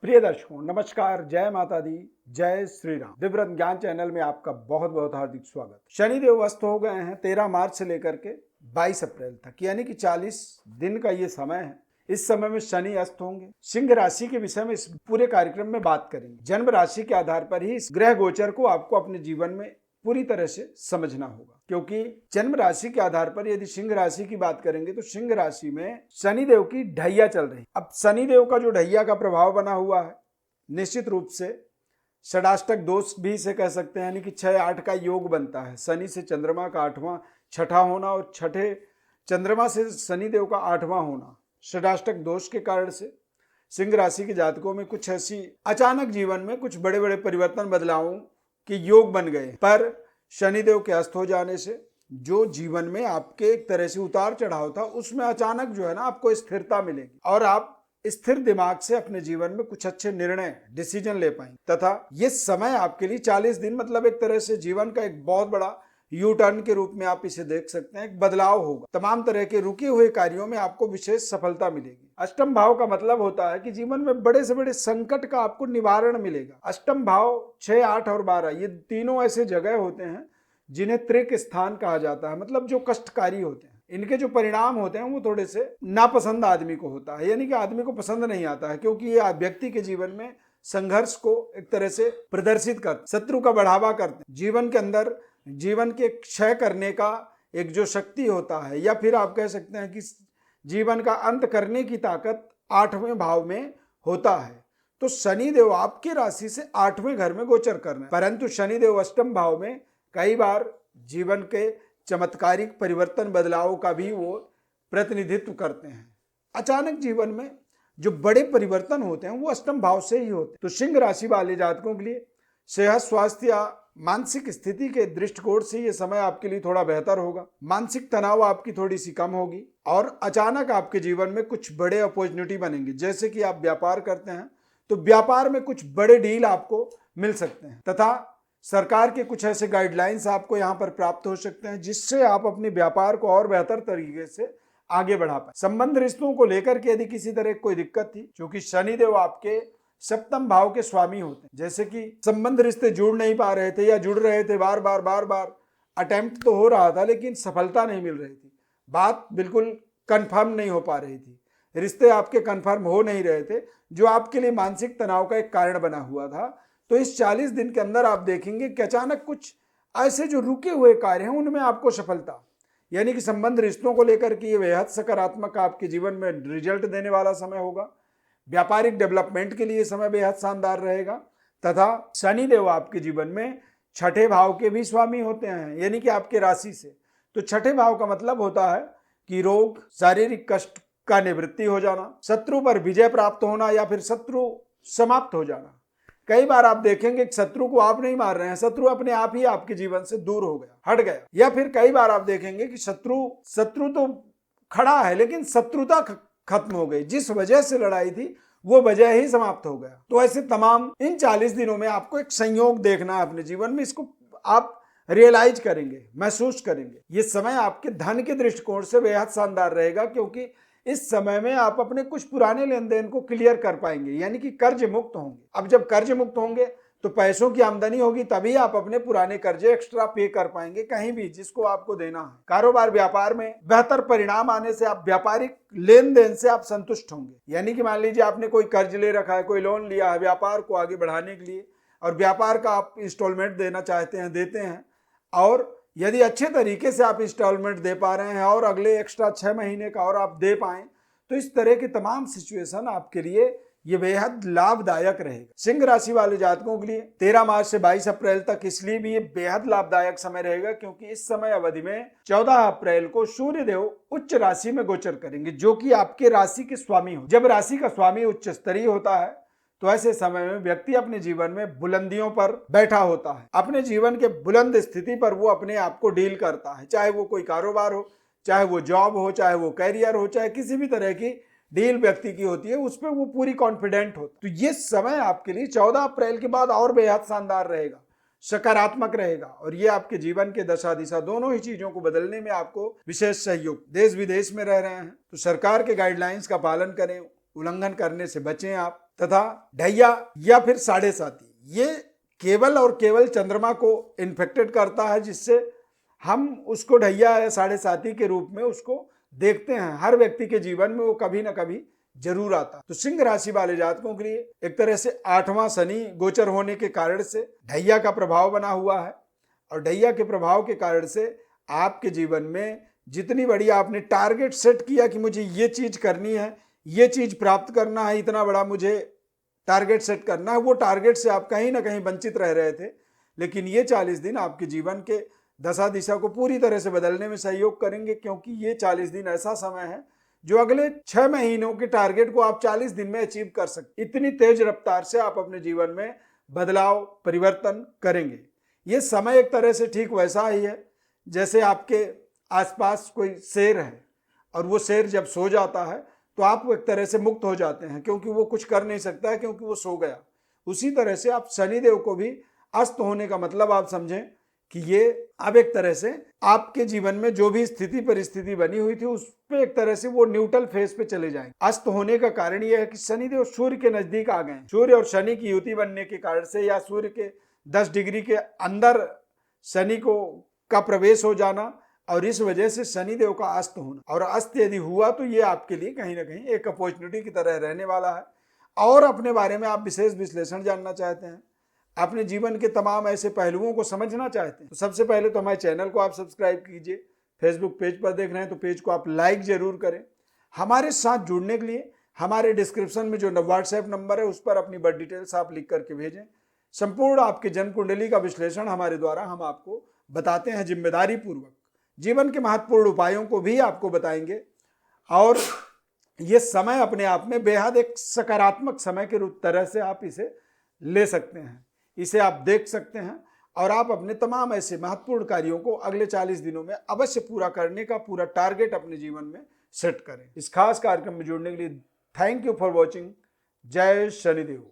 प्रिय दर्शकों नमस्कार, जय माता दी, जय श्री राम। दिव्यरत्न ज्ञान चैनल में आपका बहुत बहुत हार्दिक स्वागत। शनिदेव अस्त हो गए हैं 13 मार्च से लेकर के 22 अप्रैल तक, यानी कि 40 दिन का ये समय है। इस समय में शनि अस्त होंगे। सिंह राशि के विषय में इस पूरे कार्यक्रम में बात करेंगे। जन्म राशि के आधार पर ही इस ग्रह गोचर को आपको अपने जीवन में पूरी तरह से समझना होगा, क्योंकि जन्म राशि के आधार पर यदि सिंह राशि की बात करेंगे तो सिंह राशि में शनिदेव की ढैया चल रही। अब शनिदेव का जो ढैया का प्रभाव बना हुआ है, निश्चित रूप से षडाष्टक दोष भी इसे कह सकते हैं, यानी कि 6-8 का योग बनता है। शनि से चंद्रमा का 8वां छठा होना और छठे चंद्रमा से शनिदेव का 8वां होना, षडाष्टक दोष के कारण से सिंह राशि के जातकों में कुछ ऐसी अचानक जीवन में कुछ बड़े बड़े परिवर्तन बदलावों के योग बन गए। पर शनिदेव के अस्त हो जाने से जो जीवन में आपके एक तरह से उतार चढ़ाव था, उसमें अचानक जो है ना आपको स्थिरता मिलेगी और आप स्थिर दिमाग से अपने जीवन में कुछ अच्छे निर्णय डिसीजन ले पाएंगे। तथा ये समय आपके लिए 40 दिन मतलब एक तरह से जीवन का एक बहुत बड़ा यू टर्न के रूप में आप इसे देख सकते हैं। एक बदलाव होगा, तमाम तरह के रुके हुए कार्यों में आपको विशेष सफलता मिलेगी। अष्टम भाव का मतलब होता है कि जीवन में बड़े से बड़े संकट का आपको निवारण मिलेगा। अष्टम भाव 6, 8 और 12 ये तीनों ऐसे जगह होते हैं जिन्हें त्रिक स्थान कहा जाता है, मतलब जो कष्टकारी होते हैं। इनके जो परिणाम होते हैं वो थोड़े से नापसंद आदमी को होता है, यानी कि आदमी को पसंद नहीं आता है, क्योंकि ये व्यक्ति के जीवन में संघर्ष को एक तरह से प्रदर्शित करते, शत्रु का बढ़ावा करते, जीवन के अंदर जीवन के क्षय करने का एक जो शक्ति होता है, या फिर आप कह सकते हैं कि जीवन का अंत करने की ताकत 8वें भाव में होता है। तो शनिदेव आपकी राशि से 8वें घर में गोचर कर रहे हैं, परंतु शनिदेव अष्टम भाव में कई बार जीवन के चमत्कारिक परिवर्तन बदलाव का भी वो प्रतिनिधित्व करते हैं। अचानक जीवन में जो बड़े परिवर्तन होते हैं वो अष्टम भाव से ही होते हैं। तो सिंह राशि वाले जातकों के लिए सेहत, स्वास्थ्य या मानसिक स्थिति के दृष्टिकोण से ये समय आपके लिए थोड़ा बेहतर होगा। मानसिक तनाव आपकी थोड़ी सी कम होगी और अचानक आपके जीवन में कुछ बड़े अपॉर्चुनिटी बनेंगे। जैसे कि आप व्यापार करते हैं तो व्यापार में कुछ बड़े डील आपको मिल सकते हैं, तथा सरकार के कुछ ऐसे गाइडलाइंस आपको यहाँ पर प्राप्त हो सकते हैं जिससे आप अपने व्यापार को और बेहतर तरीके से आगे बढ़ा पाए। संबंध रिश्तों को लेकर के यदि किसी तरह कोई दिक्कत थी, क्योंकि शनिदेव आपके सप्तम भाव के स्वामी होते हैं, जैसे कि संबंध रिश्ते जुड़ नहीं पा रहे थे या जुड़ रहे थे, बार बार अटेम्प्ट तो हो रहा था लेकिन सफलता नहीं मिल रही थी, बात बिल्कुल कंफर्म नहीं हो पा रही थी, रिश्ते आपके कंफर्म हो नहीं रहे थे, जो आपके लिए मानसिक तनाव का एक कारण बना हुआ था। तो इस 40 दिन के अंदर आप देखेंगे कि अचानक कुछ ऐसे जो रुके हुए कार्य हैं उनमें आपको सफलता, यानी कि संबंध रिश्तों को लेकर के ये बेहद सकारात्मक आपके जीवन में रिजल्ट देने वाला समय होगा। व्यापारिक डेवलपमेंट के लिए समय बेहद शानदार रहेगा। तथा शनिदेव आपके जीवन में छठे भाव के भी स्वामी होते हैं, यानी कि आपके राशि से। तो छठे भाव का मतलब होता है कि रोग, शारीरिक कष्ट का निवृत्ति हो जाना, शत्रु पर विजय प्राप्त होना या फिर शत्रु समाप्त हो जाना। कई बार आप देखेंगे कि शत्रु को आप नहीं मार रहे हैं, शत्रु अपने आप ही आपके जीवन से दूर हो गया, हट गया। या फिर कई बार आप देखेंगे कि शत्रु तो खड़ा है लेकिन शत्रुता खत्म हो गई, जिस वजह से लड़ाई थी वो वजह ही समाप्त हो गया। तो ऐसे तमाम इन 40 दिनों में आपको एक संयोग देखना है अपने जीवन में, इसको आप रियलाइज करेंगे, महसूस करेंगे। ये समय आपके धन के दृष्टिकोण से बेहद शानदार रहेगा, क्योंकि इस समय में आप अपने कुछ पुराने लेन देन को क्लियर कर पाएंगे, यानी कि कर्ज मुक्त होंगे। अब जब कर्ज मुक्त होंगे तो पैसों की आमदनी होगी, तभी आप अपने पुराने कर्जे एक्स्ट्रा पे कर पाएंगे कहीं भी जिसको आपको देना है। कारोबार व्यापार में बेहतर परिणाम आने से आप व्यापारिक लेन देन से आप संतुष्ट होंगे, यानी कि मान लीजिए आपने कोई कर्ज ले रखा है, कोई लोन लिया है व्यापार को आगे बढ़ाने के लिए, और व्यापार का आप इंस्टॉलमेंट देना चाहते हैं, देते हैं, और यदि अच्छे तरीके से आप इंस्टॉलमेंट दे पा रहे हैं और अगले एक्स्ट्रा 6 महीने का और आप दे पाएं, तो इस तरह के तमाम सिचुएशन आपके लिए ये बेहद लाभदायक रहेगा। सिंह राशि वाले जातकों के लिए 13 मार्च से 22 अप्रैल तक इसलिए भी ये बेहद लाभदायक समय रहेगा क्योंकि इस समय अवधि में 14 अप्रैल को सूर्य देव उच्च राशि में गोचर करेंगे, जो कि आपके राशि के स्वामी हो। जब राशि का स्वामी उच्च स्तरीय होता है तो ऐसे समय में व्यक्ति अपने जीवन में बुलंदियों पर बैठा होता है, अपने जीवन के बुलंद स्थिति पर वो अपने आप को डील करता है, चाहे वो कोई कारोबार हो, चाहे वो जॉब हो, चाहे वो कैरियर हो, चाहे किसी भी तरह की डील व्यक्ति की होती है उस पर वो पूरी कॉन्फिडेंट होती है। तो ये समय आपके लिए 14 अप्रैल के बाद और बेहद शानदार रहेगा, सकारात्मक रहेगा, और ये आपके जीवन के दशा दिशा दोनों ही चीजों को बदलने में आपको विशेष सहयोग। देश विदेश में रह रहे हैं तो सरकार के गाइडलाइंस का पालन करें, उल्लंघन करने से बचें आप, तथा ढैया या फिर साढ़े साती, ये केवल और केवल चंद्रमा को इन्फेक्टेड करता है, जिससे हम उसको ढैया या साढ़े साती के रूप में उसको देखते हैं। हर व्यक्ति के जीवन में वो कभी ना कभी जरूर आता। तो सिंह राशि वाले जातकों के लिए एक तरह से 8वां शनि गोचर होने के कारण से ढैया का प्रभाव बना हुआ है, और ढैया के प्रभाव के कारण से आपके जीवन में जितनी बड़ी आपने टारगेट सेट किया कि मुझे ये चीज करनी है, ये चीज प्राप्त करना है, इतना बड़ा मुझे टारगेट सेट करना है, वो टारगेट से आप कहीं ना कहीं वंचित रह रहे थे। लेकिन ये 40 दिन आपके जीवन के दशा दिशा को पूरी तरह से बदलने में सहयोग करेंगे, क्योंकि ये 40 दिन ऐसा समय है जो अगले 6 महीनों के टारगेट को आप 40 दिन में अचीव कर सकते। इतनी तेज रफ्तार से आप अपने जीवन में बदलाव परिवर्तन करेंगे। ये समय एक तरह से ठीक वैसा ही है जैसे आपके आसपास कोई शेर है, और वो शेर जब सो जाता है तो आप एक तरह से मुक्त हो जाते हैं, क्योंकि वो कुछ कर नहीं सकता है, क्योंकि वो सो गया। उसी तरह से आप शनिदेव को भी अस्त होने का मतलब आप समझें कि ये अब एक तरह से आपके जीवन में जो भी स्थिति परिस्थिति बनी हुई थी उस पे एक तरह से वो न्यूट्रल फेज पे चले जाएंगे। अस्त होने का कारण यह है कि शनिदेव सूर्य के नजदीक आ गए। सूर्य और शनि की युति बनने के कारण से, या सूर्य के 10 डिग्री के अंदर शनि को का प्रवेश हो जाना, और इस वजह से शनिदेव का अस्त होना, और अस्त यदि हुआ तो ये आपके लिए कहीं ना कहीं एक अपॉर्चुनिटी की तरह रहने वाला है। और अपने बारे में आप विशेष विश्लेषण जानना चाहते हैं, अपने जीवन के तमाम ऐसे पहलुओं को समझना चाहते हैं, तो सबसे पहले तो हमारे चैनल को आप सब्सक्राइब कीजिए। फेसबुक पेज पर देख रहे हैं तो पेज को आप लाइक जरूर करें। हमारे साथ जुड़ने के लिए हमारे डिस्क्रिप्शन में जो व्हाट्सएप नंबर है उस पर अपनी बर्थ डिटेल्स आप लिख करके भेजें। संपूर्ण आपके जन्म कुंडली का विश्लेषण हमारे द्वारा हम आपको बताते हैं, जिम्मेदारी पूर्वक। जीवन के महत्वपूर्ण उपायों को भी आपको बताएंगे, और ये समय अपने आप में बेहद एक सकारात्मक समय के तरह से आप इसे ले सकते हैं, इसे आप देख सकते हैं, और आप अपने तमाम ऐसे महत्वपूर्ण कार्यों को अगले 40 दिनों में अवश्य पूरा करने का पूरा टारगेट अपने जीवन में सेट करें। इस खास कार्यक्रम में जुड़ने के लिए थैंक यू फॉर वॉचिंग। जय शनिदेव।